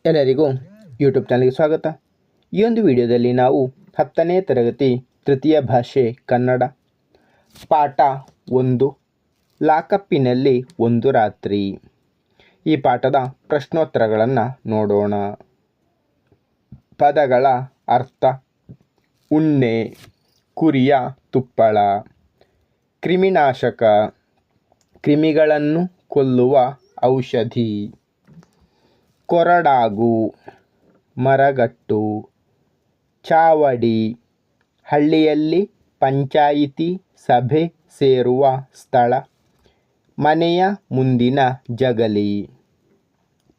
ಎಲ್ಲರಿಗೂ ಯೂಟ್ಯೂಬ್ ಚಾನಲ್ಗೆ ಸ್ವಾಗತ. ಈ ಒಂದು ವಿಡಿಯೋದಲ್ಲಿ ನಾವು 10ನೇ ತರಗತಿ ತೃತೀಯ ಭಾಷೆ ಕನ್ನಡ ಪಾಠ 1 ಲಾಕಪ್ಪಿನಲ್ಲಿ ಒಂದು ರಾತ್ರಿ. ಈ ಪಾಠದ ಪ್ರಶ್ನೋತ್ತರಗಳನ್ನು ನೋಡೋಣ. ಪದಗಳ ಅರ್ಥ: ಉಣ್ಣೆ, ಕುರಿಯ ತುಪ್ಪಳ, ಕ್ರಿಮಿನಾಶಕ, ಕ್ರಿಮಿಗಳನ್ನು ಕೊಲ್ಲುವ ಔಷಧಿ, ಕೊರಡಾಗು, ಮರಗಟ್ಟು, ಚಾವಡಿ, ಹಳ್ಳಿಯಲ್ಲಿ ಪಂಚಾಯಿತಿ ಸಭೆ ಸೇರುವ ಸ್ಥಳ, ಮನೆಯ ಮುಂದಿನ ಜಗಲಿ,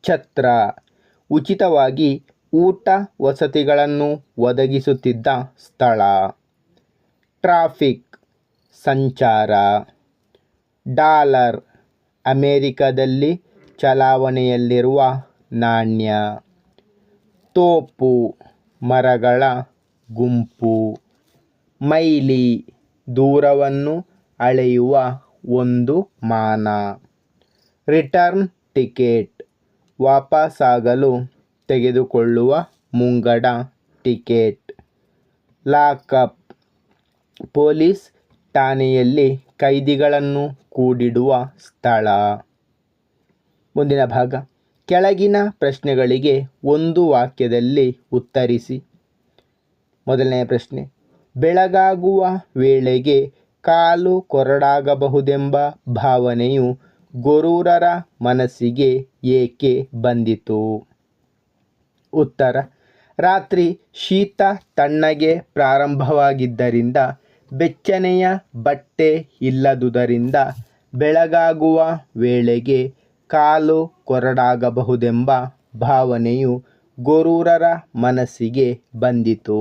ಛತ್ರ, ಉಚಿತವಾಗಿ ಊಟ ವಸತಿಗಳನ್ನು ಒದಗಿಸುತ್ತಿದ್ದ ಸ್ಥಳ, ಟ್ರಾಫಿಕ್, ಸಂಚಾರ, ಡಾಲರ್, ಅಮೆರಿಕದಲ್ಲಿ ಚಲಾವಣೆಯಲ್ಲಿರುವ ನಾಣ್ಯ, ತೋಪು, ಮರಗಳ ಗುಂಪು, ಮೈಲಿ, ದೂರವನ್ನು ಅಳೆಯುವ ಒಂದು ಮಾನ, ರಿಟರ್ನ್ ಟಿಕೆಟ್, ವಾಪಸ್ಸಾಗಲು ತೆಗೆದುಕೊಳ್ಳುವ ಮುಂಗಡ ಟಿಕೆಟ್, ಲಾಕಪ್, ಪೊಲೀಸ್ ಠಾಣೆಯಲ್ಲಿ ಕೈದಿಗಳನ್ನು ಕೂಡಿಡುವ ಸ್ಥಳ. ಮುಂದಿನ ಭಾಗ: ಕೆಳಗಿನ ಪ್ರಶ್ನೆಗಳಿಗೆ ಒಂದು ವಾಕ್ಯದಲ್ಲಿ ಉತ್ತರಿಸಿ. ಮೊದಲನೆಯ ಪ್ರಶ್ನೆ: ಬೆಳಗಾಗುವ ವೇಳೆಗೆ ಕಾಲು ಕೊರಡಾಗಬಹುದೆಂಬ ಭಾವನೆಯು ಗೊರೂರರ ಮನಸ್ಸಿಗೆ ಏಕೆ ಬಂದಿತು? ಉತ್ತರ: ರಾತ್ರಿ ಶೀತ ತಣ್ಣಗೆ ಪ್ರಾರಂಭವಾಗಿದ್ದರಿಂದ, ಬೆಚ್ಚನೆಯ ಬಟ್ಟೆ ಇಲ್ಲದುದರಿಂದ ಬೆಳಗಾಗುವ ವೇಳೆಗೆ ಕಾಲು ಕೊರಡಾಗಬಹುದೆಂಬ ಭಾವನೆಯು ಗೊರೂರರ ಮನಸ್ಸಿಗೆ ಬಂದಿತು.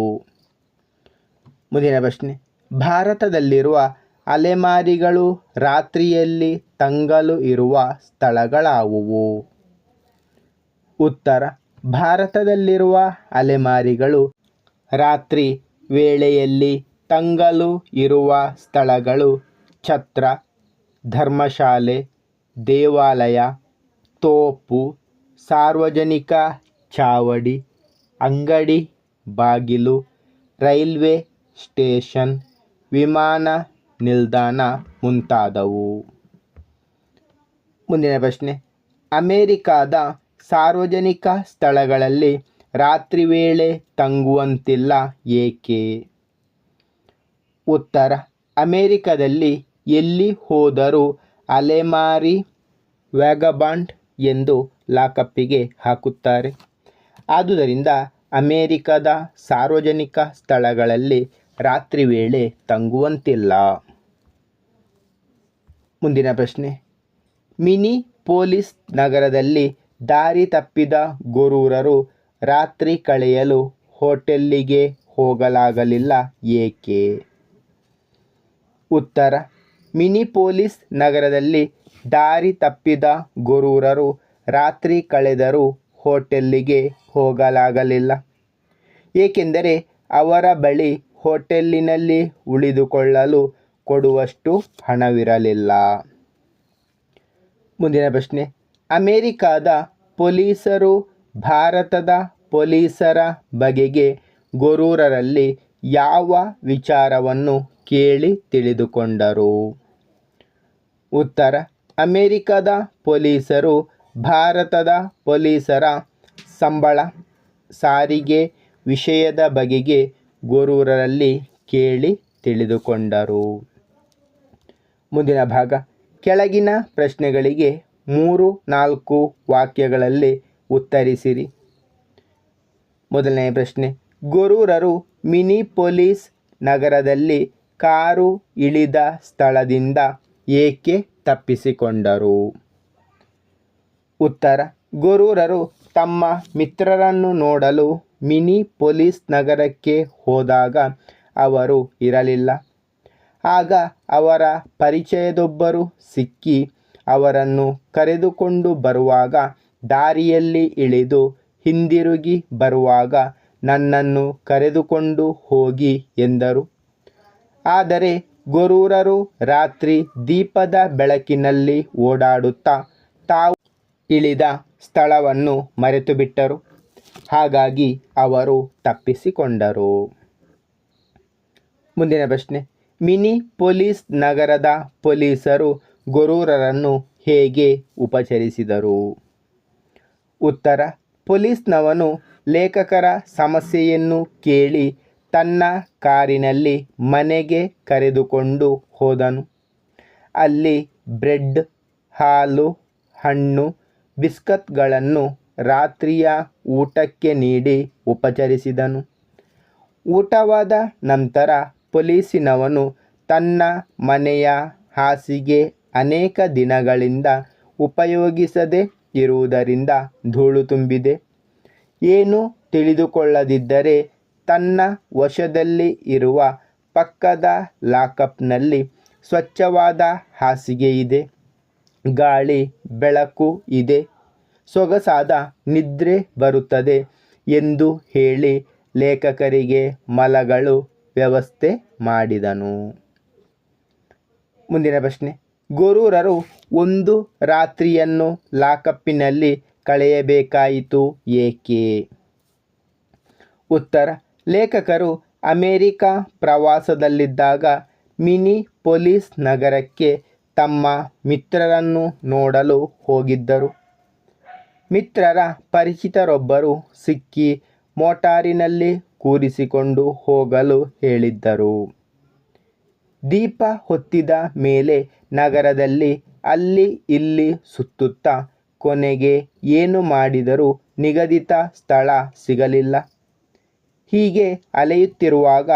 ಮುಂದಿನ ಪ್ರಶ್ನೆ: ಭಾರತದಲ್ಲಿರುವ ಅಲೆಮಾರಿಗಳು ರಾತ್ರಿಯಲ್ಲಿ ತಂಗಲು ಇರುವ ಸ್ಥಳಗಳಾವುವು? ಉತ್ತರ: ಭಾರತದಲ್ಲಿರುವ ಅಲೆಮಾರಿಗಳು ರಾತ್ರಿ ವೇಳೆಯಲ್ಲಿ ತಂಗಲು ಇರುವ ಸ್ಥಳಗಳು ಛತ್ರ, ಧರ್ಮಶಾಲೆ, ದೇವಾಲಯ, ತೋಪು, ಸಾರ್ವಜನಿಕ ಚಾವಡಿ, ಅಂಗಡಿ ಬಾಗಿಲು, ರೈಲ್ವೆ ಸ್ಟೇಷನ್, ವಿಮಾನ ನಿಲ್ದಾಣ ಮುಂತಾದವು. ಮುಂದಿನ ಪ್ರಶ್ನೆ: ಅಮೆರಿಕಾದ ಸಾರ್ವಜನಿಕ ಸ್ಥಳಗಳಲ್ಲಿ ರಾತ್ರಿ ವೇಳೆ ತಂಗುವಂತಿಲ್ಲ ಏಕೆ? ಉತ್ತರ: ಅಮೆರಿಕದಲ್ಲಿ ಎಲ್ಲಿ ಹೋದರೂ ಅಲೆಮಾರಿ, ವ್ಯಾಗಬಾಂಡ್ ಎಂದು ಲಾಕಪ್ಪಿಗೆ ಹಾಕುತ್ತಾರೆ. ಆದುದರಿಂದ ಅಮೆರಿಕದ ಸಾರ್ವಜನಿಕ ಸ್ಥಳಗಳಲ್ಲಿ ರಾತ್ರಿ ವೇಳೆ ತಂಗುವಂತಿಲ್ಲ. ಮುಂದಿನ ಪ್ರಶ್ನೆ: ಮಿನಿಪೋಲಿಸ್ ನಗರದಲ್ಲಿ ದಾರಿ ತಪ್ಪಿದ ಗೊರೂರರು ರಾತ್ರಿ ಕಳೆಯಲು ಹೋಟೆಲ್ಲಿಗೆ ಹೋಗಲಾಗಲಿಲ್ಲ ಏಕೆ? ಉತ್ತರ: ಮಿನಿಪೋಲಿಸ್ ನಗರದಲ್ಲಿ ದಾರಿ ತಪ್ಪಿದ ಗೊರೂರರು ರಾತ್ರಿ ಕಳೆದರೂ ಹೋಟೆಲ್ಲಿಗೆ ಹೋಗಲಾಗಲಿಲ್ಲ, ಏಕೆಂದರೆ ಅವರ ಬಳಿ ಹೋಟೆಲ್ಲಿನಲ್ಲಿ ಉಳಿದುಕೊಳ್ಳಲು ಕೊಡುವಷ್ಟು ಹಣವಿರಲಿಲ್ಲ. ಮುಂದಿನ ಪ್ರಶ್ನೆ: ಅಮೆರಿಕಾದ ಪೊಲೀಸರು ಭಾರತದ ಪೊಲೀಸರ ಬಗೆಗೆ ಗೊರೂರರಲ್ಲಿ ಯಾವ ವಿಚಾರವನ್ನು ಕೇಳಿ ತಿಳಿದುಕೊಂಡರು? ಉತ್ತರ: ಅಮೆರಿಕದ ಪೊಲೀಸರು ಭಾರತದ ಪೊಲೀಸರ ಸಂಬಳ, ಸಾರಿಗೆ ವಿಷಯದ ಬಗೆಗೆ ಗೊರೂರರಲ್ಲಿ ಕೇಳಿ ತಿಳಿದುಕೊಂಡರು. ಮುಂದಿನ ಭಾಗ: ಕೆಳಗಿನ ಪ್ರಶ್ನೆಗಳಿಗೆ 3-4 ವಾಕ್ಯಗಳಲ್ಲಿ ಉತ್ತರಿಸಿರಿ. ಮೊದಲನೆಯ ಪ್ರಶ್ನೆ: ಗೊರೂರರು ಮಿನಿಪೋಲಿಸ್ ನಗರದಲ್ಲಿ ಕಾರು ಇಳಿದ ಸ್ಥಳದಿಂದ ಏಕೆ ತಪ್ಪಿಸಿಕೊಂಡರು? ಉತ್ತರ: ಗೊರೂರರು ತಮ್ಮ ಮಿತ್ರರನ್ನು ನೋಡಲು ಮಿನಿಪೋಲಿಸ್ ನಗರಕ್ಕೆ ಹೋದಾಗ ಅವರು ಇರಲಿಲ್ಲ. ಆಗ ಅವರ ಪರಿಚಯದೊಬ್ಬರು ಸಿಕ್ಕಿ ಅವರನ್ನು ಕರೆದುಕೊಂಡು ಬರುವಾಗ ದಾರಿಯಲ್ಲಿ ಇಳಿದು ಹಿಂದಿರುಗಿ ಬರುವಾಗ ನನ್ನನ್ನು ಕರೆದುಕೊಂಡು ಹೋಗಿ ಎಂದರು. ಆದರೆ ಗೊರೂರರು ರಾತ್ರಿ ದೀಪದ ಬೆಳಕಿನಲ್ಲಿ ಓಡಾಡುತ್ತಾ ತಾವು ಇಳಿದ ಸ್ಥಳವನ್ನು ಮರೆತುಬಿಟ್ಟರು. ಹಾಗಾಗಿ ಅವರು ತಪ್ಪಿಸಿಕೊಂಡರು. ಮುಂದಿನ ಪ್ರಶ್ನೆ, ಮಿನಿಪೋಲಿಸ್ ನಗರದ ಪೊಲೀಸರು ಗೊರೂರರನ್ನು ಹೇಗೆ ಉಪಚರಿಸಿದರು? ಉತ್ತರ, ಪೊಲೀಸ್ನವನು ಲೇಖಕರ ಸಮಸ್ಯೆಯನ್ನು ಕೇಳಿ ತನ್ನ ಕಾರಿನಲ್ಲಿ ಮನೆಗೆ ಕರೆದುಕೊಂಡು ಹೋದನು. ಅಲ್ಲಿ ಬ್ರೆಡ್, ಹಾಲು, ಹಣ್ಣು, ಬಿಸ್ಕತ್ಗಳನ್ನು ರಾತ್ರಿಯ ಊಟಕ್ಕೆ ನೀಡಿ ಉಪಚರಿಸಿದನು. ಊಟವಾದ ನಂತರ ಪೊಲೀಸಿನವನು ತನ್ನ ಮನೆಯ ಹಾಸಿಗೆ ಅನೇಕ ದಿನಗಳಿಂದ ಉಪಯೋಗಿಸದೆ ಇರುವುದರಿಂದ ಧೂಳು ತುಂಬಿದೆ, ಏನು ತಿಳಿದುಕೊಳ್ಳದಿದ್ದರೆ ತನ್ನ ವಶದಲ್ಲಿ ಇರುವ ಪಕ್ಕದ ಲಾಕಪ್ನಲ್ಲಿ ಸ್ವಚ್ಛವಾದ ಹಾಸಿಗೆ ಇದೆ, ಗಾಳಿ ಬೆಳಕು ಇದೆ, ಸೊಗಸಾದ ನಿದ್ರೆ ಬರುತ್ತದೆ ಎಂದು ಹೇಳಿ ಲೇಖಕರಿಗೆ ಮಲಗಳು ವ್ಯವಸ್ಥೆ ಮಾಡಿದನು. ಮುಂದಿನ ಪ್ರಶ್ನೆ, ಗೊರೂರರು ಒಂದು ರಾತ್ರಿಯನ್ನು ಲಾಕಪ್ಪಿನಲ್ಲಿ ಕಳೆಯಬೇಕಾಯಿತು ಏಕೆ? ಉತ್ತರ, ಲೇಖಕರು ಅಮೆರಿಕ ಪ್ರವಾಸದಲ್ಲಿದ್ದಾಗ ಮಿನಿಪೋಲಿಸ್ ನಗರಕ್ಕೆ ತಮ್ಮ ಮಿತ್ರರನ್ನು ನೋಡಲು ಹೋಗಿದ್ದರು. ಮಿತ್ರರ ಪರಿಚಿತರೊಬ್ಬರು ಸಿಕ್ಕಿ ಮೋಟಾರಿನಲ್ಲಿ ಕೂರಿಸಿಕೊಂಡು ಹೋಗಲು ಹೇಳಿದ್ದರು. ದೀಪ ಹೊತ್ತಿದ ಮೇಲೆ ನಗರದಲ್ಲಿ ಅಲ್ಲಿ ಇಲ್ಲಿ ಸುತ್ತುತ್ತಾ ಕೊನೆಗೆ ಏನು ಮಾಡಿದರೂ ನಿಗದಿತ ಸ್ಥಳ ಸಿಗಲಿಲ್ಲ. ಹೀಗೆ ಅಲೆಯುತ್ತಿರುವಾಗ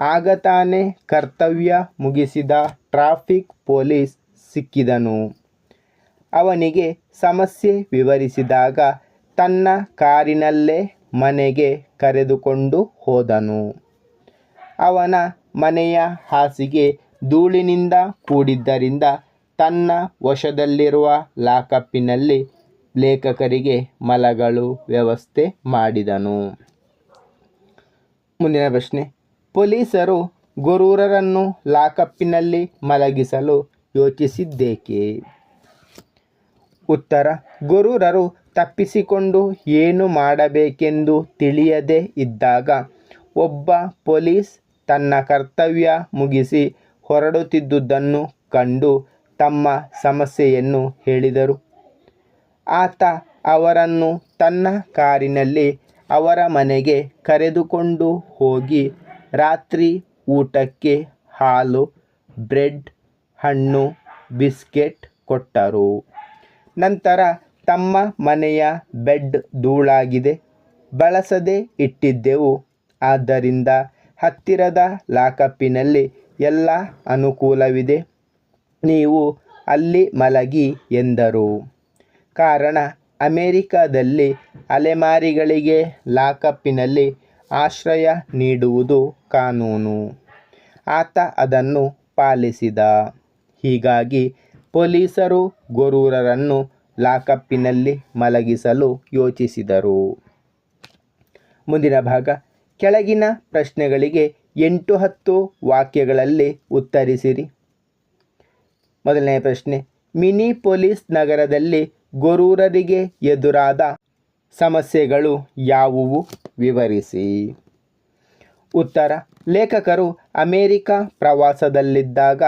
ಆಗ ತಾನೇ ಕರ್ತವ್ಯ ಮುಗಿಸಿದ ಟ್ರಾಫಿಕ್ ಪೊಲೀಸ್ ಸಿಕ್ಕಿದನು. ಅವನಿಗೆ ಸಮಸ್ಯೆ ವಿವರಿಸಿದಾಗ ತನ್ನ ಕಾರಿನಲ್ಲೇ ಮನೆಗೆ ಕರೆದುಕೊಂಡು ಹೋದನು. ಅವನ ಮನೆಯ ಹಾಸಿಗೆ ಧೂಳಿನಿಂದ ಕೂಡಿದ್ದರಿಂದ ತನ್ನ ವಶದಲ್ಲಿರುವ ಲಾಕಪ್ಪಿನಲ್ಲಿ ಲೇಖಕರಿಗೆ ಮಲಗಳು ವ್ಯವಸ್ಥೆ ಮಾಡಿದನು. ಮುಂದಿನ ಪ್ರಶ್ನೆ, ಪೊಲೀಸರು ಗೊರೂರರನ್ನು ಲಾಕಪ್ಪಿನಲ್ಲಿ ಮಲಗಿಸಲು ಯೋಚಿಸಿದ್ದೇಕೆ? ಉತ್ತರ, ಗೊರೂರರು ತಪ್ಪಿಸಿಕೊಂಡು ಏನು ಮಾಡಬೇಕೆಂದು ತಿಳಿಯದೇ ಇದ್ದಾಗ ಒಬ್ಬ ಪೊಲೀಸ್ ತನ್ನ ಕರ್ತವ್ಯ ಮುಗಿಸಿ ಹೊರಡುತ್ತಿದ್ದುದನ್ನು ಕಂಡು ತಮ್ಮ ಸಮಸ್ಯೆಯನ್ನು ಹೇಳಿದರು. ಆತ ಅವರನ್ನು ತನ್ನ ಕಾರಿನಲ್ಲಿ ಅವರ ಮನೆಗೆ ಕರೆದುಕೊಂಡು ಹೋಗಿ ರಾತ್ರಿ ಊಟಕ್ಕೆ ಹಾಲು, ಬ್ರೆಡ್, ಹಣ್ಣು, ಬಿಸ್ಕೆಟ್ ಕೊಟ್ಟರು. ನಂತರ ತಮ್ಮ ಮನೆಯ ಬೆಡ್ ಧೂಳಾಗಿದೆ, ಬಳಸದೆ ಇಟ್ಟಿದ್ದೆವು, ಆದ್ದರಿಂದ ಹತ್ತಿರದ ಲಾಕಪ್ಪಿನಲ್ಲಿ ಎಲ್ಲ ಅನುಕೂಲವಿದೆ, ನೀವು ಅಲ್ಲಿ ಮಲಗಿ ಎಂದರು. ಕಾರಣ, ಅಮೆರಿಕದಲ್ಲಿ ಅಲೆಮಾರಿಗಳಿಗೆ ಲಾಕಪ್ಪಿನಲ್ಲಿ ಆಶ್ರಯ ನೀಡುವುದು ಕಾನೂನು. ಆತ ಅದನ್ನು ಪಾಲಿಸಿದ. ಹೀಗಾಗಿ ಪೊಲೀಸರು ಗೊರೂರರನ್ನು ಲಾಕಪ್ಪಿನಲ್ಲಿ ಮಲಗಿಸಲು ಯೋಚಿಸಿದರು. ಮುಂದಿನ ಭಾಗ, ಕೆಳಗಿನ ಪ್ರಶ್ನೆಗಳಿಗೆ 8-10 ವಾಕ್ಯಗಳಲ್ಲಿ ಉತ್ತರಿಸಿರಿ. ಮೊದಲನೆಯ ಪ್ರಶ್ನೆ, ಮಿನಿಪೋಲಿಸ್ ನಗರದಲ್ಲಿ ಗೊರೂರರಿಗೆ ಎದುರಾದ ಸಮಸ್ಯೆಗಳು ಯಾವುವು? ವಿವರಿಸಿ. ಉತ್ತರ, ಲೇಖಕರು ಅಮೆರಿಕ ಪ್ರವಾಸದಲ್ಲಿದ್ದಾಗ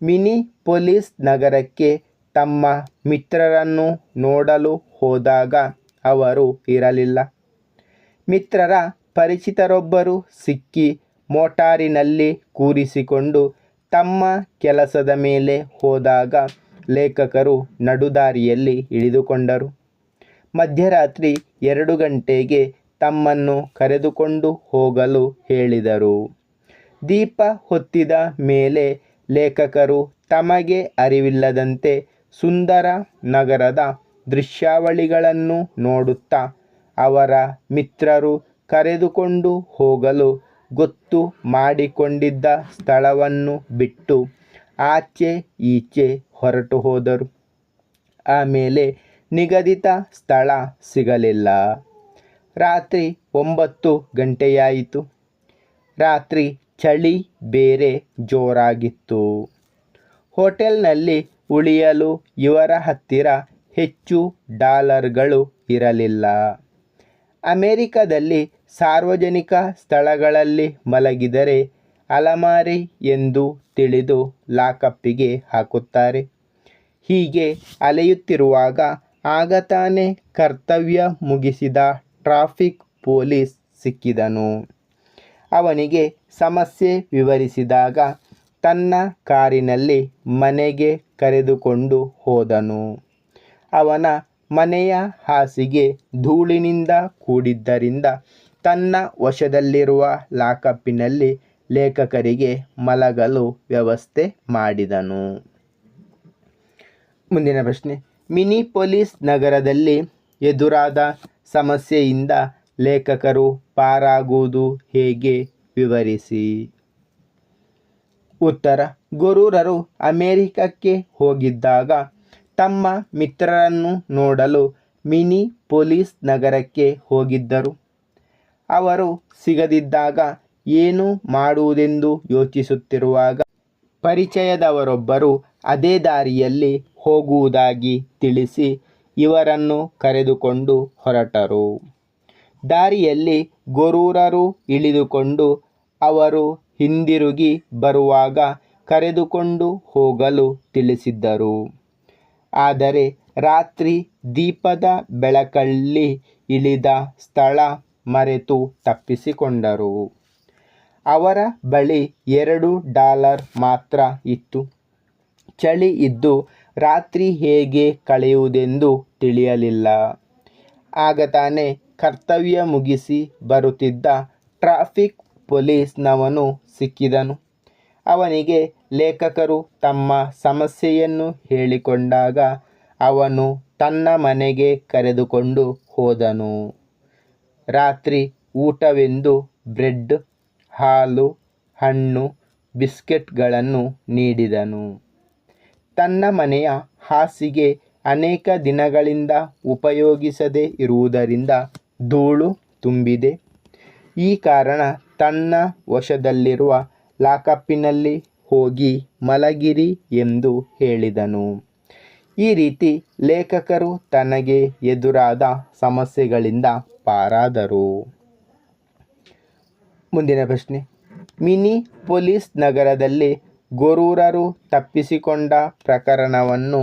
ಮಿನಿಪೋಲಿಸ್ ನಗರಕ್ಕೆ ತಮ್ಮ ಮಿತ್ರರನ್ನು ನೋಡಲು ಹೋದಾಗ ಅವರು ಇರಲಿಲ್ಲ. ಮಿತ್ರರ ಪರಿಚಿತರೊಬ್ಬರು ಸಿಕ್ಕಿ ಮೋಟಾರಿನಲ್ಲಿ ಕೂರಿಸಿಕೊಂಡು ತಮ್ಮ ಕೆಲಸದ ಮೇಲೆ ಹೋದಾಗ ಲೇಖಕರು ನಡುದಾರಿಯಲ್ಲಿ ಇಳಿದುಕೊಂಡರು. ಮಧ್ಯರಾತ್ರಿ 2 ಗಂಟೆಗೆ ತಮ್ಮನ್ನು ಕರೆದುಕೊಂಡು ಹೋಗಲು ಹೇಳಿದರು. ದೀಪ ಹೊತ್ತಿದ ಮೇಲೆ ಲೇಖಕರು ತಮಗೆ ಅರಿವಿಲ್ಲದಂತೆ ಸುಂದರ ನಗರದ ದೃಶ್ಯಾವಳಿಗಳನ್ನು ನೋಡುತ್ತಾ ಅವರ ಮಿತ್ರರು ಕರೆದುಕೊಂಡು ಹೋಗಲು ಗೊತ್ತು ಮಾಡಿಕೊಂಡಿದ್ದ ಸ್ಥಳವನ್ನು ಬಿಟ್ಟು ಆಚೆ ಈಚೆ ಹೊರಟು ಹೋದರು. ಆಮೇಲೆ ನಿಗದಿತ ಸ್ಥಳ ಸಿಗಲಿಲ್ಲ. ರಾತ್ರಿ 9 ಗಂಟೆಯಾಯಿತು. ರಾತ್ರಿ ಚಳಿ ಬೇರೆ ಜೋರಾಗಿತ್ತು. ಹೋಟೆಲ್ನಲ್ಲಿ ಉಳಿಯಲು ಇವರ ಹತ್ತಿರ ಹೆಚ್ಚು ಡಾಲರ್ಗಳು ಇರಲಿಲ್ಲ. ಅಮೆರಿಕದಲ್ಲಿ ಸಾರ್ವಜನಿಕ ಸ್ಥಳಗಳಲ್ಲಿ ಮಲಗಿದರೆ ಅಲಮಾರಿ ಎಂದು ತಿಳಿದು ಲಾಕಪ್ಪಿಗೆ ಹಾಕುತ್ತಾರೆ. ಹೀಗೆ ಅಲೆಯುತ್ತಿರುವಾಗ ಆಗ ತಾನೇ ಕರ್ತವ್ಯ ಮುಗಿಸಿದ ಟ್ರಾಫಿಕ್ ಪೊಲೀಸ್ ಸಿಕ್ಕಿದನು. ಅವನಿಗೆ ಸಮಸ್ಯೆ ವಿವರಿಸಿದಾಗ ತನ್ನ ಕಾರಿನಲ್ಲಿ ಮನೆಗೆ ಕರೆದುಕೊಂಡು ಹೋದನು. ಅವನ ಮನೆಯ ಹಾಸಿಗೆ ಧೂಳಿನಿಂದ ಕೂಡಿದ್ದರಿಂದ ತನ್ನ ವಶದಲ್ಲಿರುವ ಲಾಕಪ್ಪಿನಲ್ಲಿ ಲೇಖಕರಿಗೆ ಮಲಗಲು ವ್ಯವಸ್ಥೆ ಮಾಡಿದನು. ಮುಂದಿನ ಪ್ರಶ್ನೆ, ಮಿನಿಪೋಲಿಸ್ ನಗರದಲ್ಲಿ ಎದುರಾದ ಸಮಸ್ಯೆಯಿಂದ ಲೇಖಕರು ಪಾರಾಗುವುದು ಹೇಗೆ ವಿವರಿಸಿ. ಉತ್ತರ, ಗೊರೂರರು ಅಮೆರಿಕಕ್ಕೆ ಹೋಗಿದ್ದಾಗ ತಮ್ಮ ಮಿತ್ರರನ್ನು ನೋಡಲು ಮಿನಿಪೋಲಿಸ್ ನಗರಕ್ಕೆ ಹೋಗಿದ್ದರು. ಅವರು ಸಿಗದಿದ್ದಾಗ ಏನು ಮಾಡುವುದೆಂದು ಯೋಚಿಸುತ್ತಿರುವಾಗ ಪರಿಚಯದವರೊಬ್ಬರು ಅದೇ ದಾರಿಯಲ್ಲಿ ಹೋಗುವುದಾಗಿ ತಿಳಿಸಿ ಇವರನ್ನು ಕರೆದುಕೊಂಡು ಹೊರಟರು. ದಾರಿಯಲ್ಲಿ ಗೊರೂರರು ಇಳಿದುಕೊಂಡು ಅವರು ಹಿಂದಿರುಗಿ ಬರುವಾಗ ಕರೆದುಕೊಂಡು ಹೋಗಲು ತಿಳಿಸಿದ್ದರು. ಆದರೆ ರಾತ್ರಿ ದೀಪದ ಬೆಳಕಲ್ಲಿ ಇಳಿದ ಸ್ಥಳ ಮರೆತು ತಪ್ಪಿಸಿಕೊಂಡರು. ಅವರ ಬಳಿ $2 ಮಾತ್ರ ಇತ್ತು. ಚಳಿ ಇದ್ದು ರಾತ್ರಿ ಹೇಗೆ ಕಳೆಯುವುದೆಂದು ತಿಳಿಯಲಿಲ್ಲ. ಆಗ ತಾನೇ ಕರ್ತವ್ಯ ಮುಗಿಸಿ ಬರುತ್ತಿದ್ದ ಟ್ರಾಫಿಕ್ ಪೊಲೀಸ್ನವನು ಸಿಕ್ಕಿದನು. ಅವನಿಗೆ ಲೇಖಕರು ತಮ್ಮ ಸಮಸ್ಯೆಯನ್ನು ಹೇಳಿಕೊಂಡಾಗ ಅವನು ತನ್ನ ಮನೆಗೆ ಕರೆದುಕೊಂಡು ಹೋದನು. ರಾತ್ರಿ ಊಟವೆಂದು ಬ್ರೆಡ್, ಹಾಲು, ಹಣ್ಣು, ಬಿಸ್ಕೆಟ್ಗಳನ್ನು ನೀಡಿದನು. ತನ್ನ ಮನೆಯ ಹಾಸಿಗೆ ಅನೇಕ ದಿನಗಳಿಂದ ಉಪಯೋಗಿಸದೇ ಇರುವುದರಿಂದ ಧೂಳು ತುಂಬಿದೆ. ಈ ಕಾರಣ ತನ್ನ ವಶದಲ್ಲಿರುವ ಲಾಕಪ್ಪಿನಲ್ಲಿ ಹೋಗಿ ಮಲಗಿರಿ ಎಂದು ಹೇಳಿದನು. ಈ ರೀತಿ ಲೇಖಕರು ತನಗೆ ಎದುರಾದ ಸಮಸ್ಯೆಗಳಿಂದ ಪಾರಾದರು. ಮುಂದಿನ ಪ್ರಶ್ನೆ, ಮಿನಿಪೋಲಿಸ್ ನಗರದಲ್ಲಿ ಗೊರೂರರು ತಪ್ಪಿಸಿಕೊಂಡ ಪ್ರಕರಣವನ್ನು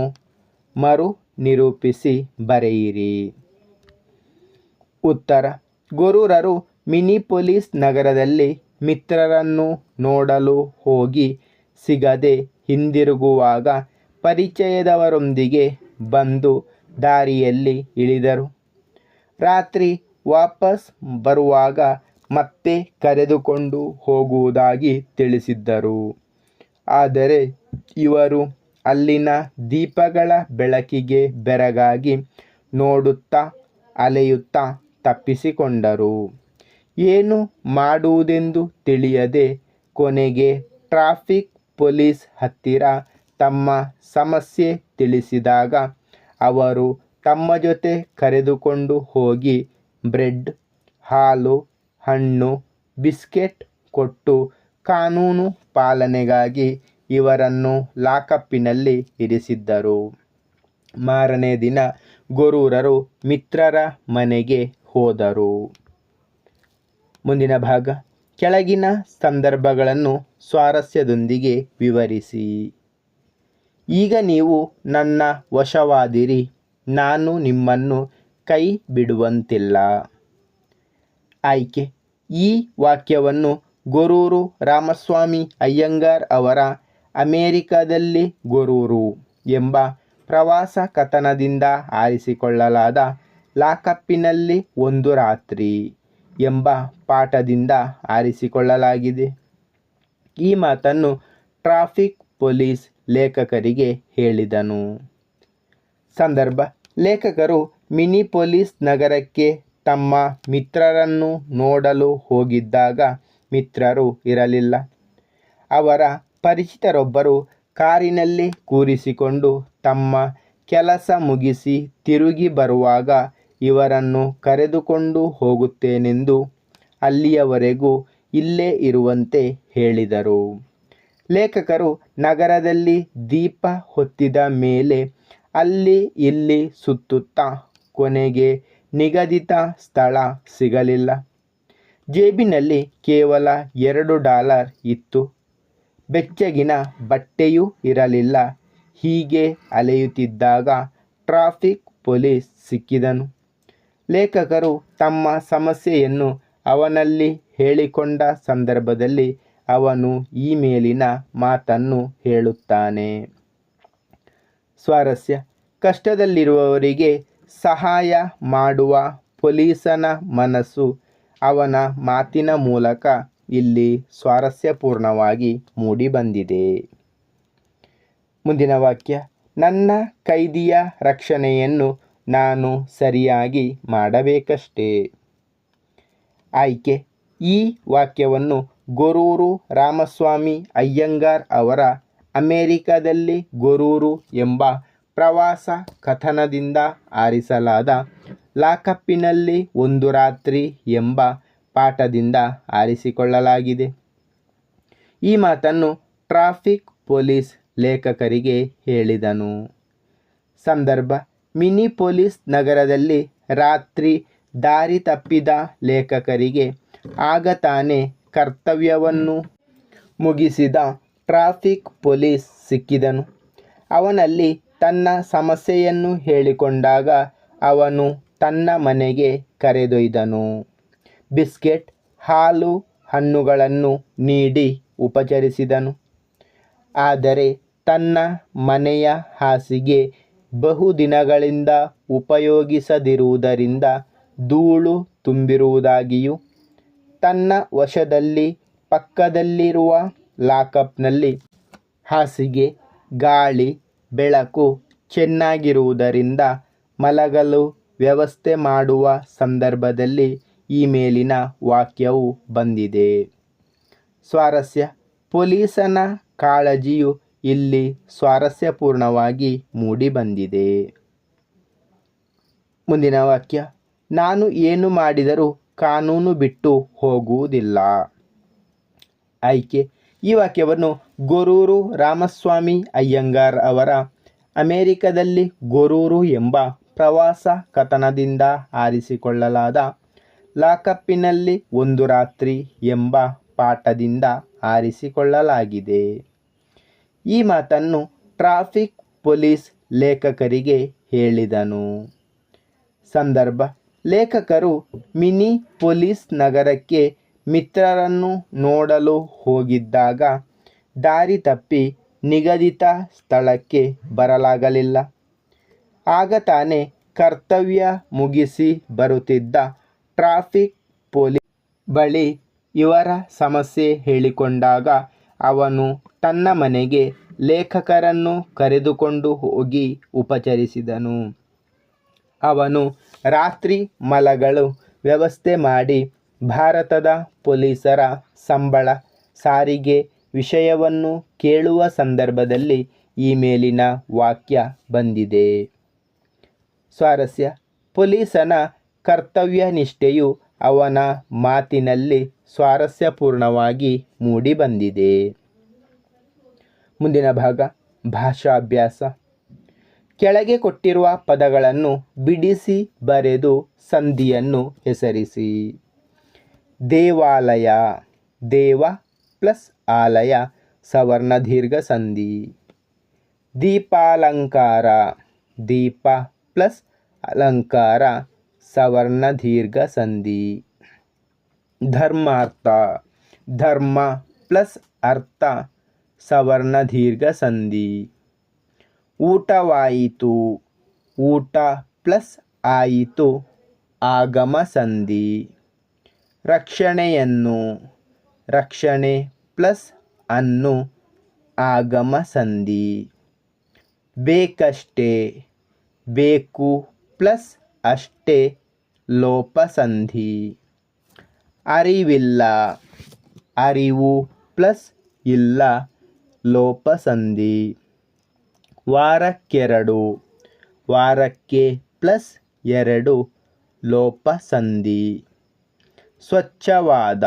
ಮರು ನಿರೂಪಿಸಿ ಬರೆಯಿರಿ. ಉತ್ತರ, ಗೊರೂರರು ಮಿನಿಪೋಲಿಸ್ ನಗರದಲ್ಲಿ ಮಿತ್ರರನ್ನು ನೋಡಲು ಹೋಗಿ ಸಿಗದೆ ಹಿಂದಿರುಗುವಾಗ ಪರಿಚಯದವರೊಂದಿಗೆ ಬಂದು ದಾರಿಯಲ್ಲಿ ಇಳಿದರು. ರಾತ್ರಿ ವಾಪಸ್ ಬರುವಾಗ ಮತ್ತೆ ಕರೆದುಕೊಂಡು ಹೋಗುವುದಾಗಿ ತಿಳಿಸಿದ್ದರು. ಆದರೆ ಇವರು ಅಲ್ಲಿನ ದೀಪಗಳ ಬೆಳಕಿಗೆ ಬೆರಗಾಗಿ ನೋಡುತ್ತಾ ಅಲೆಯುತ್ತಾ ತಪ್ಪಿಸಿಕೊಂಡರು. ಏನು ಮಾಡುವುದೆಂದು ತಿಳಿಯದೆ ಕೊನೆಗೆ ಟ್ರಾಫಿಕ್ ಪೊಲೀಸ್ ಹತ್ತಿರ ತಮ್ಮ ಸಮಸ್ಯೆ ತಿಳಿಸಿದಾಗ ಅವರು ತಮ್ಮ ಜೊತೆ ಕರೆದುಕೊಂಡು ಹೋಗಿ ಬ್ರೆಡ್, ಹಾಲು, ಹಣ್ಣು, ಬಿಸ್ಕೆಟ್ ಕೊಟ್ಟು ಕಾನೂನು ಪಾಲನೆಗಾಗಿ ಇವರನ್ನು ಲಾಕಪ್ಪಿನಲ್ಲಿ ಇರಿಸಿದ್ದರು. ಮಾರನೇ ದಿನ ಗೊರೂರರು ಮಿತ್ರರ ಮನೆಗೆ ಹೋದರು. ಮುಂದಿನ ಭಾಗ, ಕೆಳಗಿನ ಸಂದರ್ಭಗಳನ್ನು ಸ್ವಾರಸ್ಯದೊಂದಿಗೆ ವಿವರಿಸಿ. ಈಗ ನೀವು ನನ್ನ ವಶವಾದಿರಿ, ನಾನು ನಿಮ್ಮನ್ನು ಕೈ ಬಿಡುವಂತಿಲ್ಲ. ಆಯ್ಕೆ, ಈ ವಾಕ್ಯವನ್ನು ಗೊರೂರು ರಾಮಸ್ವಾಮಿ ಅಯ್ಯಂಗಾರ್ ಅವರ ಅಮೆರಿಕದಲ್ಲಿ ಗೊರೂರು ಎಂಬ ಪ್ರವಾಸ ಕಥನದಿಂದ ಆರಿಸಿಕೊಳ್ಳಲಾದ ಲಾಕಪ್ಪಿನಲ್ಲಿ ಒಂದು ರಾತ್ರಿ ಎಂಬ ಪಾಠದಿಂದ ಆರಿಸಿಕೊಳ್ಳಲಾಗಿದೆ. ಈ ಮಾತನ್ನು ಟ್ರಾಫಿಕ್ ಪೊಲೀಸ್ ಲೇಖಕರಿಗೆ ಹೇಳಿದನು. ಸಂದರ್ಭ, ಲೇಖಕರು ಮಿನಿಪೋಲಿಸ್ ನಗರಕ್ಕೆ ತಮ್ಮ ಮಿತ್ರರನ್ನು ನೋಡಲು ಹೋಗಿದ್ದಾಗ ಮಿತ್ರರು ಇರಲಿಲ್ಲ. ಅವರ ಪರಿಚಿತರೊಬ್ಬರು ಕಾರಿನಲ್ಲಿ ಕೂರಿಸಿಕೊಂಡು ತಮ್ಮ ಕೆಲಸ ಮುಗಿಸಿ ತಿರುಗಿ ಬರುವಾಗ ಇವರನ್ನು ಕರೆದುಕೊಂಡು ಹೋಗುತ್ತೇನೆಂದು ಅಲ್ಲಿಯವರೆಗೂ ಇಲ್ಲೇ ಇರುವಂತೆ ಹೇಳಿದರು. ಲೇಖಕರು ನಗರದಲ್ಲಿ ದೀಪ ಹೊತ್ತಿದ ಮೇಲೆ ಅಲ್ಲಿ ಇಲ್ಲಿ ಸುತ್ತುತ್ತಾ ಕೊನೆಗೆ ನಿಗದಿತ ಸ್ಥಳ ಸಿಗಲಿಲ್ಲ. ಜೇಬಿನಲ್ಲಿ ಕೇವಲ $2 ಇತ್ತು. ಬೆಚ್ಚಗಿನ ಬಟ್ಟೆಯೂ ಇರಲಿಲ್ಲ. ಹೀಗೆ ಅಲೆಯುತ್ತಿದ್ದಾಗ ಟ್ರಾಫಿಕ್ ಪೊಲೀಸ್ ಸಿಕ್ಕಿದನು. ಲೇಖಕರು ತಮ್ಮ ಸಮಸ್ಯೆಯನ್ನು ಅವನಲ್ಲಿ ಹೇಳಿಕೊಂಡ ಸಂದರ್ಭದಲ್ಲಿ ಅವನು ಈ ಮೇಲಿನ ಮಾತನ್ನು ಹೇಳುತ್ತಾನೆ. ಸ್ವಾರಸ್ಯ: ಕಷ್ಟದಲ್ಲಿರುವವರಿಗೆ ಸಹಾಯ ಮಾಡುವ ಪೊಲೀಸನ ಮನಸ್ಸು ಅವನ ಮಾತಿನ ಮೂಲಕ ಇಲ್ಲಿ ಸ್ವಾರಸ್ಯಪೂರ್ಣವಾಗಿ ಮೂಡಿಬಂದಿದೆ. ಮುಂದಿನ ವಾಕ್ಯ: ನನ್ನ ಕೈದಿಯ ರಕ್ಷಣೆಯನ್ನು ನಾನು ಸರಿಯಾಗಿ ಮಾಡಬೇಕಷ್ಟೇ. ಆಯ್ಕೆ: ಈ ವಾಕ್ಯವನ್ನು ಗೊರೂರು ರಾಮಸ್ವಾಮಿ ಅಯ್ಯಂಗಾರ್ ಅವರ ಅಮೆರಿಕದಲ್ಲಿ ಗೊರೂರು ಎಂಬ ಪ್ರವಾಸ ಕಥನದಿಂದ ಆರಿಸಲಾದ ಲಾಕಪ್ಪಿನಲ್ಲಿ ಒಂದು ರಾತ್ರಿ ಎಂಬ ಪಾಠದಿಂದ ಆರಿಸಿಕೊಳ್ಳಲಾಗಿದೆ. ಈ ಮಾತನ್ನು ಟ್ರಾಫಿಕ್ ಪೊಲೀಸ್ ಲೇಖಕರಿಗೆ ಹೇಳಿದನು. ಸಂದರ್ಭ: ಮಿನಿಪೋಲಿಸ್ ನಗರದಲ್ಲಿ ರಾತ್ರಿ ದಾರಿ ತಪ್ಪಿದ ಲೇಖಕರಿಗೆ ಆಗ ತಾನೇ ಕರ್ತವ್ಯವನ್ನು ಮುಗಿಸಿದ ಟ್ರಾಫಿಕ್ ಪೊಲೀಸ್ ಸಿಕ್ಕಿದನು. ಅವನಲ್ಲಿ ತನ್ನ ಸಮಸ್ಯೆಯನ್ನು ಹೇಳಿಕೊಂಡಾಗ ಅವನು ತನ್ನ ಮನೆಗೆ ಕರೆದೊಯ್ದನು. ಬಿಸ್ಕೆಟ್, ಹಾಲು, ಹಣ್ಣುಗಳನ್ನು ನೀಡಿ ಉಪಚರಿಸಿದನು. ಆದರೆ ತನ್ನ ಮನೆಯ ಹಾಸಿಗೆ ಬಹುದಿನಗಳಿಂದ ಉಪಯೋಗಿಸದಿರುವುದರಿಂದ ಧೂಳು ತುಂಬಿರುವುದಾಗಿಯೂ ತನ್ನ ವಶದಲ್ಲಿ ಪಕ್ಕದಲ್ಲಿರುವ ಲಾಕಪ್ನಲ್ಲಿ ಹಾಸಿಗೆ, ಗಾಳಿ, ಬೆಳಕು ಚೆನ್ನಾಗಿರುವುದರಿಂದ ಮಲಗಲು ವ್ಯವಸ್ಥೆ ಮಾಡುವ ಸಂದರ್ಭದಲ್ಲಿ ಈ ಮೇಲಿನ ವಾಕ್ಯವು ಬಂದಿದೆ. ಸ್ವಾರಸ್ಯ: ಪೊಲೀಸನ ಕಾಳಜಿಯು ಇಲ್ಲಿ ಸ್ವಾರಸ್ಯಪೂರ್ಣವಾಗಿ ಮೂಡಿಬಂದಿದೆ. ಮುಂದಿನ ವಾಕ್ಯ: ನಾನು ಏನು ಮಾಡಿದರೂ ಕಾನೂನು ಬಿಟ್ಟು ಹೋಗುವುದಿಲ್ಲ. ಆಯ್ಕೆ: ಈ ವಾಕ್ಯವನ್ನು ಗೊರೂರು ರಾಮಸ್ವಾಮಿ ಅಯ್ಯಂಗಾರ್ ಅವರ ಅಮೆರಿಕದಲ್ಲಿ ಗೊರೂರು ಎಂಬ ಪ್ರವಾಸ ಕಥನದಿಂದ ಆರಿಸಿಕೊಳ್ಳಲಾದ ಲಾಕಪ್ಪಿನಲ್ಲಿ ಒಂದು ರಾತ್ರಿ ಎಂಬ ಪಾಠದಿಂದ ಆರಿಸಿಕೊಳ್ಳಲಾಗಿದೆ. ಈ ಮಾತನ್ನು ಟ್ರಾಫಿಕ್ ಪೊಲೀಸ್ ಲೇಖಕರಿಗೆ ಹೇಳಿದನು. ಸಂದರ್ಭ: ಲೇಖಕರು ಮಿನಿಪೋಲಿಸ್ ನಗರಕ್ಕೆ ಮಿತ್ರರನ್ನು ನೋಡಲು ಹೋಗಿದ್ದಾಗ ದಾರಿ ತಪ್ಪಿ ನಿಗದಿತ ಸ್ಥಳಕ್ಕೆ ಬರಲಾಗಲಿಲ್ಲ. ಆಗ ತಾನೇ ಕರ್ತವ್ಯ ಮುಗಿಸಿ ಬರುತ್ತಿದ್ದ ಟ್ರಾಫಿಕ್ ಪೊಲೀಸ್ ಬಳಿ ಇವರ ಸಮಸ್ಯೆ ಹೇಳಿಕೊಂಡಾಗ ಅವನು ತನ್ನ ಮನೆಗೆ ಲೇಖಕರನ್ನು ಕರೆದುಕೊಂಡು ಹೋಗಿ ಉಪಚರಿಸಿದನು. ಅವನು ರಾತ್ರಿ ಮಲಗಲು ವ್ಯವಸ್ಥೆ ಮಾಡಿ ಭಾರತದ ಪೊಲೀಸರ ಸಂಬಳ, ಸಾರಿಗೆ ವಿಷಯವನ್ನು ಕೇಳುವ ಸಂದರ್ಭದಲ್ಲಿ ಈ ಮೇಲಿನ ವಾಕ್ಯ ಬಂದಿದೆ. ಸ್ವಾರಸ್ಯ: ಪೊಲೀಸನ ಕರ್ತವ್ಯ ನಿಷ್ಠೆಯು ಅವನ ಮಾತಿನಲ್ಲಿ ಸ್ವಾರಸ್ಯಪೂರ್ಣವಾಗಿ ಮೂಡಿಬಂದಿದೆ. ಮುಂದಿನ ಭಾಗ ಭಾಷಾಭ್ಯಾಸ. ಕೆಳಗೆ ಕೊಟ್ಟಿರುವ ಪದಗಳನ್ನು ಬಿಡಿಸಿ ಬರೆದು ಸಂಧಿಯನ್ನು ಹೆಸರಿಸಿ. ದೇವಾಲಯ, ದೇವ ಪ್ಲಸ್ ಆಲಯ ಸವರ್ಣ ದೀರ್ಘ ಸಂಧಿ. ದೀಪಾಲಂಕಾರ, ದೀಪ ಪ್ಲಸ್ ಅಲಂಕಾರ ಸವರ್ಣ ದೀರ್ಘ ಸಂಧಿ. ಧರ್ಮಾರ್ಥ, ಧರ್ಮ ಪ್ಲಸ್ ಅರ್ಥ ಸವರ್ಣ ದೀರ್ಘ ಸಂಧಿ. ಊಟವಾಯಿತು, ಊಟ ಪ್ಲಸ್ ಆಯಿತು ಆಗಮ ಸಂಧಿ. ರಕ್ಷಣೆಯನ್ನು, ರಕ್ಷಣೆ ಪ್ಲಸ್ ಅನ್ನು ಆಗಮ ಸಂಧಿ. ಬೇಕಷ್ಟೇ, ಬೇಕು ಪ್ಲಸ್ ಅಷ್ಟೇ ಲೋಪ ಸಂಧಿ. ಅರಿವಿಲ್ಲ, ಅರಿವು ಪ್ಲಸ್ ಇಲ್ಲ ಲೋಪ ಸಂಧಿ. ವಾರಕ್ಕೆರಡು, ವಾರಕ್ಕೆ ಪ್ಲಸ್ ಎರಡು ಲೋಪ ಸಂಧಿ. ಸ್ವಚ್ಛವಾದ,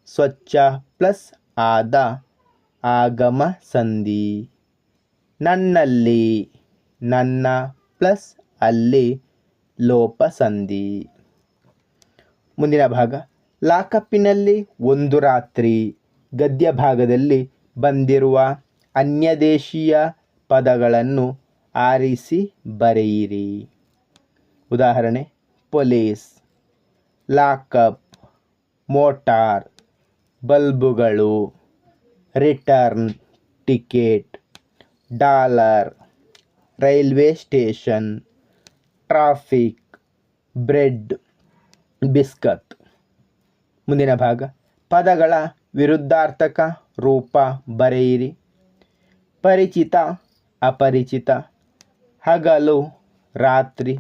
ಸ್ವಚ್ಛ ಪ್ಲಸ್ ಆದ ಆಗಮ ಸಂಧಿ. ನನ್ನಲ್ಲಿ, ನನ್ನ ಪ್ಲಸ್ ಅಲ್ಲಿ ಲೋಪ ಸಂಧಿ. ಮುಂದಿನ ಭಾಗ ಲಾಕಪ್ಪಿನಲ್ಲಿ ಒಂದು ರಾತ್ರಿ ಗದ್ಯ ಭಾಗದಲ್ಲಿ ಬಂದಿರುವ ಅನ್ಯದೇಶೀಯ ಪದಗಳನ್ನು ಆರಿಸಿ ಬರೆಯಿರಿ. ಉದಾಹರಣೆ ಪೊಲೀಸ್, ಲಾಕಪ್, ಮೋಟಾರ್, ಬಲ್ಬುಗಳು, return ticket, dollar, railway station, traffic, bread, biscuit. ಮುಂದಿನ ಭಾಗ ಪದಗಳ ವಿರುದ್ಧಾರ್ಥಕ ರೂಪ ಬರೆಯಿರಿ. ಪರಿಚಿತ, ಅಪರಿಚಿತ, ಹಗಲು, ರಾತ್ರಿ,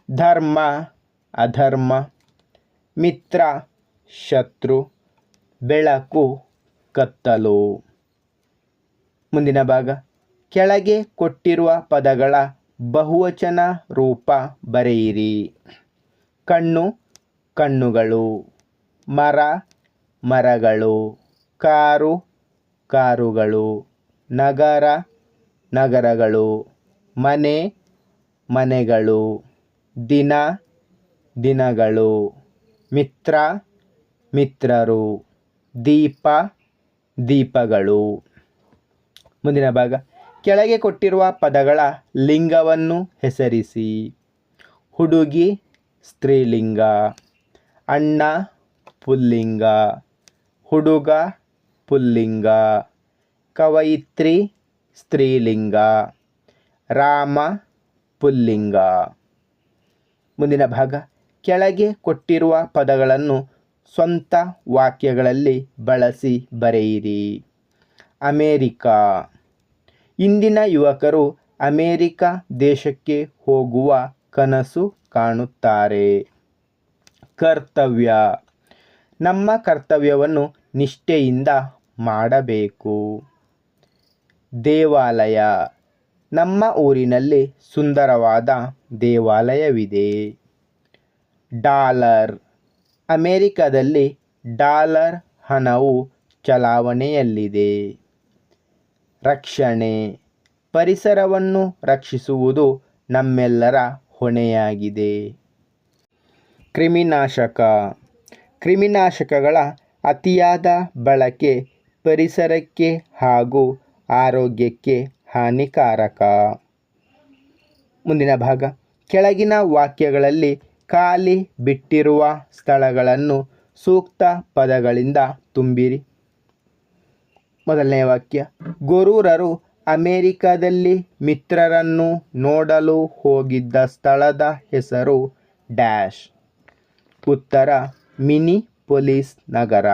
ಧರ್ಮ, ಅಧರ್ಮ, ಮಿತ್ರ, ಶತ್ರು, ಬೆಳಕು, ಕತ್ತಲು. ಮುಂದಿನ ಭಾಗ ಕೆಳಗೆ ಕೊಟ್ಟಿರುವ ಪದಗಳ ಬಹುವಚನ ರೂಪ ಬರೆಯಿರಿ. ಕಣ್ಣು, ಕಣ್ಣುಗಳು, ಮರ, ಮರಗಳು, ಕಾರು, ಕಾರುಗಳು, ನಗರ, ನಗರಗಳು, ಮನೆ, ಮನೆಗಳು, ದಿನ, ದಿನಗಳು, ಮಿತ್ರ, ಮಿತ್ರರು, ದೀಪ, ದೀಪಗಳು. ಮುಂದಿನ ಭಾಗ ಕೆಳಗೆ ಕೊಟ್ಟಿರುವ ಪದಗಳ ಲಿಂಗವನ್ನು ಹೆಸರಿಸಿ. ಹುಡುಗಿ ಸ್ತ್ರೀಲಿಂಗ, ಅಣ್ಣ ಪುಲ್ಲಿಂಗ, ಹುಡುಗ ಪುಲ್ಲಿಂಗ, ಕವಯಿತ್ರಿ ಸ್ತ್ರೀಲಿಂಗ, ರಾಮ ಪುಲ್ಲಿಂಗ. ಮುಂದಿನ ಭಾಗ ಕೆಳಗೆ ಕೊಟ್ಟಿರುವ ಪದಗಳನ್ನು ಸ್ವಂತ ವಾಕ್ಯಗಳಲ್ಲಿ ಬಳಸಿ ಬರೆಯಿರಿ. ಅಮೇರಿಕಾ, ಇಂದಿನ ಯುವಕರು ಅಮೇರಿಕ ದೇಶಕ್ಕೆ ಹೋಗುವ ಕನಸು ಕಾಣುತ್ತಾರೆ. ಕರ್ತವ್ಯ, ನಮ್ಮ ಕರ್ತವ್ಯವನ್ನು ನಿಷ್ಠೆಯಿಂದ ಮಾಡಬೇಕು. ದೇವಾಲಯ, ನಮ್ಮ ಊರಿನಲ್ಲಿ ಸುಂದರವಾದ ದೇವಾಲಯವಿದೆ. ಡಾಲರ್, ಅಮೇರಿಕದಲ್ಲಿ ಡಾಲರ್ ಹಣವು ಚಲಾವಣೆಯಲ್ಲಿದೆ. ರಕ್ಷಣೆ, ಪರಿಸರವನ್ನು ರಕ್ಷಿಸುವುದು ನಮ್ಮೆಲ್ಲರ ಹೊಣೆಯಾಗಿದೆ. ಕ್ರಿಮಿನಾಶಕ, ಕ್ರಿಮಿನಾಶಕಗಳ ಅತಿಯಾದ ಬಳಕೆ ಪರಿಸರಕ್ಕೆ ಹಾಗೂ ಆರೋಗ್ಯಕ್ಕೆ ಹಾನಿಕಾರಕ. ಮುಂದಿನ ಭಾಗ ಕೆಳಗಿನ ವಾಕ್ಯಗಳಲ್ಲಿ ಖಾಲಿ ಬಿಟ್ಟಿರುವ ಸ್ಥಳಗಳನ್ನು ಸೂಕ್ತ ಪದಗಳಿಂದ ತುಂಬಿರಿ. ಮೊದಲನೇ ವಾಕ್ಯ, ಗೊರೂರರು ಅಮೇರಿಕದಲ್ಲಿ ಮಿತ್ರರನ್ನು ನೋಡಲು ಹೋಗಿದ್ದ ಸ್ಥಳದ ಹೆಸರು ಡ್ಯಾಶ್. ಉತ್ತರ ಮಿನಿಪೋಲಿಸ್ ನಗರ.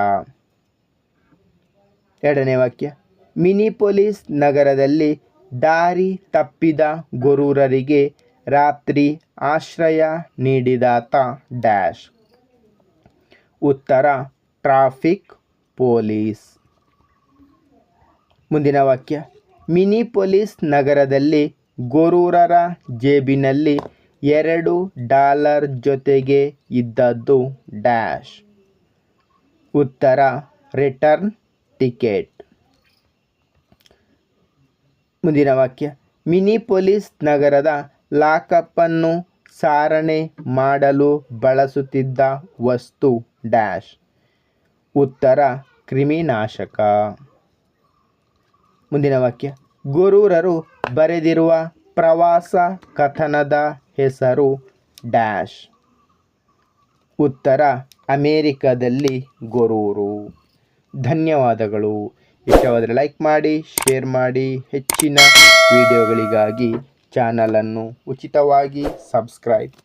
ಎರಡನೇ ವಾಕ್ಯ, ಮಿನಿಪೋಲಿಸ್ ನಗರದಲ್ಲಿ ದಾರಿ ತಪ್ಪಿದ ಗೊರೂರರಿಗೆ ರಾತ್ರಿ ಆಶ್ರಯ ನೀಡಿದಾತ ಡ್ಯಾಶ್. ಉತ್ತರ ಟ್ರಾಫಿಕ್ ಪೊಲೀಸ್. ಮುಂದಿನ ವಾಕ್ಯ, ಮಿನಿಪೋಲಿಸ್ ನಗರದಲ್ಲಿ ಗೊರೂರರ ಜೇಬಿನಲ್ಲಿ $2 ಜೊತೆಗೆ ಇದ್ದದ್ದು ಡ್ಯಾಶ್. ಉತ್ತರ ರಿಟರ್ನ್ ಟಿಕೆಟ್. ಮುಂದಿನ ವಾಕ್ಯ, ಮಿನಿಪೋಲಿಸ್ ನಗರದ ಲಾಕಪ್ಪನ್ನು ಸಾರಣೆ ಮಾಡಲು ಬಳಸುತ್ತಿದ್ದ ವಸ್ತು ಡ್ಯಾಶ್. ಉತ್ತರ ಕ್ರಿಮಿನಾಶಕ. ಮುಂದಿನ ವಾಕ್ಯ, ಗೊರೂರರು ಬರೆದಿರುವ ಪ್ರವಾಸ ಕಥನದ ಹೆಸರು ಡ್ಯಾಶ್. ಉತ್ತರ ಅಮೇರಿಕದಲ್ಲಿ ಗೊರೂರು. ಧನ್ಯವಾದಗಳು. ಇಷ್ಟವಾದರೆ ಲೈಕ್ ಮಾಡಿ, ಶೇರ್ ಮಾಡಿ. ಹೆಚ್ಚಿನ ವಿಡಿಯೋಗಳಿಗಾಗಿ ಚಾನಲನ್ನು ಉಚಿತವಾಗಿ ಸಬ್ಸ್ಕ್ರೈಬ್